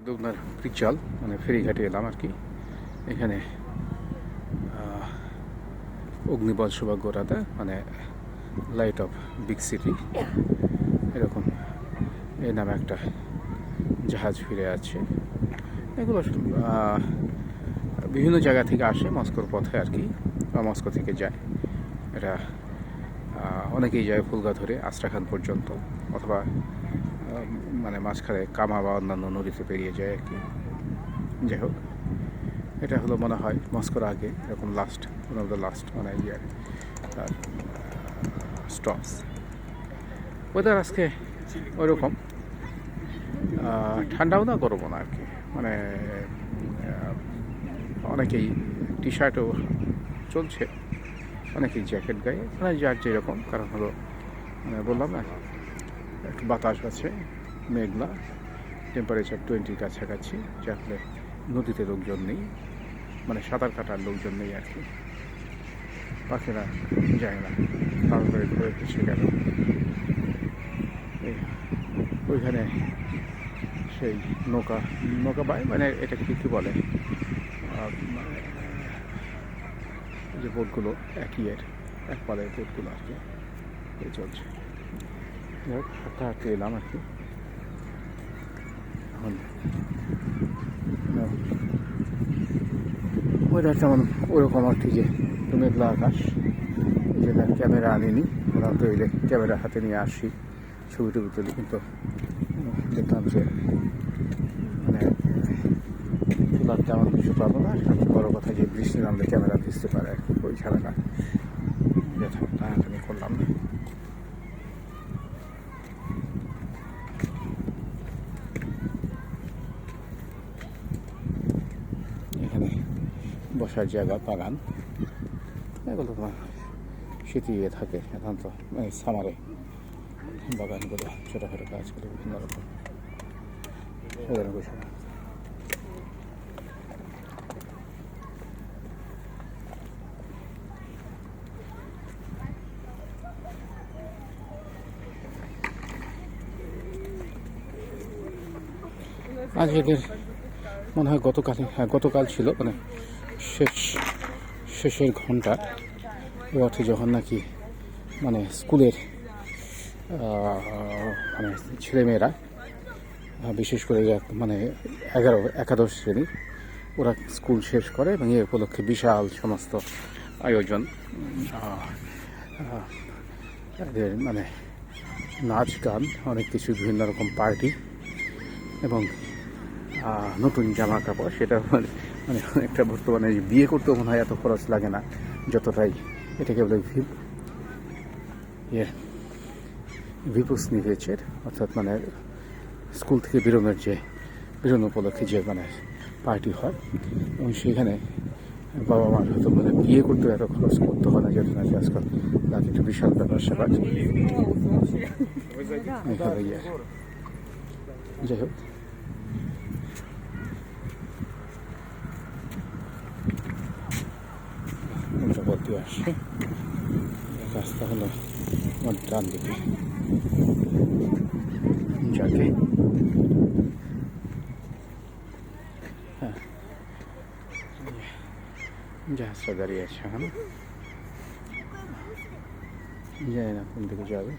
দুবনার পিকচাল মানে ফেরিঘাটে এলাম আর কি। এখানে অগ্নিবল সৌভাগ্যরাতে মানে লাইট অফ বিগ সিটি এরকম এই নামে একটা জাহাজ ফিরে আছে। এগুলো বিভিন্ন জায়গা থেকে আসে মস্কোর পথে আর কি, বা মস্কো থেকে যায়। এটা অনেকেই যায় ফুলগা ধরে আস্ট্রাখান পর্যন্ত, অথবা মানে মাঝখানে কামা বা অন্যান্য নদীতে পেরিয়ে যায় আর কি। যাই হোক, এটা হলো মনে হয় মস্কোর আগে এরকম ওয়ান অফ দ্য লাস্ট মানে ইয়ার স্টপস। ওয়েদার আজকে ওইরকম ঠান্ডাও না গরমও না আর কি, মানে অনেকেই টি শার্টও চলছে, অনেকেই জ্যাকেট গায়ে, মানে যার যেরকম। কারণ হলো মানে বললাম না, একটু বাতাস আছে, মেঘলা, টেম্পারেচার 20 কাছাকাছি, যার ফলে নদীতে লোকজন নেই, মানে সাঁতার কাটার লোকজন নেই আর কি। পাখিরা যায় না, তাড়াতাড়ি ঘুরে ভেসে গেল। ওইখানে সেই নৌকা বাই মানে এটাকে কী বলে, যে বোটগুলো একই এক পালের বোটগুলো আর কি এই চলছে। হাঁটতে হাঁটতে এলাম আর কি। এখন ওয়েদার তেমন ওরকম আর কি, যে মেঘলা আকাশ। এই জন্য ক্যামেরা আনিনি, সাধারণত এলে ক্যামেরা হাতে নিয়ে আসি, ছবি টবি তুলি, কিন্তু দেখলাম যে মানে তোলার তেমন কিছু পাবো না। সবচেয়ে বড়ো কথা যে বৃষ্টি নামলে ক্যামেরা ভিজতে পারে আর কি, ওই ঝামেলা টানাটানি করলাম না। এখানে বসার জায়গা, বাগান, এগুলো তোমার শীতে থাকে সাধারণত, মানে সামারে বাগানগুলো ছোটোখাটো গাছগুলো বিভিন্ন রকম সাধারণ বিষয়। আজ এদের মনে হয় গতকাল ছিল মানে শেষের ঘন্টা, এ অর্থে যখন নাকি মানে স্কুলের মানে ছেলেমেয়েরা, বিশেষ করে মানে একাদশ শ্রেণী, ওরা স্কুল শেষ করে এবং এ উপলক্ষে বিশাল সমস্ত আয়োজন, এদের মানে নাচ গান, অনেক কিছু, বিভিন্ন রকম পার্টি এবং নতুন জামা কাপড়। সেটা মানে অনেকটা বর্তমানে বিয়ে করতেও মনে হয় এত খরচ লাগে না যতটাই এটাকে বলে ভিপুসনিভেচের, অর্থাৎ মানে স্কুল থেকে বেরোনো উপলক্ষে যে মানে পার্টি হয়, এবং সেখানে বাবা মার হয়তো মানে বিয়ে করতে এত খরচ করতে হয় না, যেটা নাকি আজকাল তাকে একটু বিশাল ব্যাপার স্যাপার। যাই হোক, মোটামুটি আসছে। রাস্তা হলো আমার ডান দিকে, যাকে হ্যাঁ জাহাজটা দাঁড়িয়ে আছে এখন, জানি না কোন দিকে যাবে।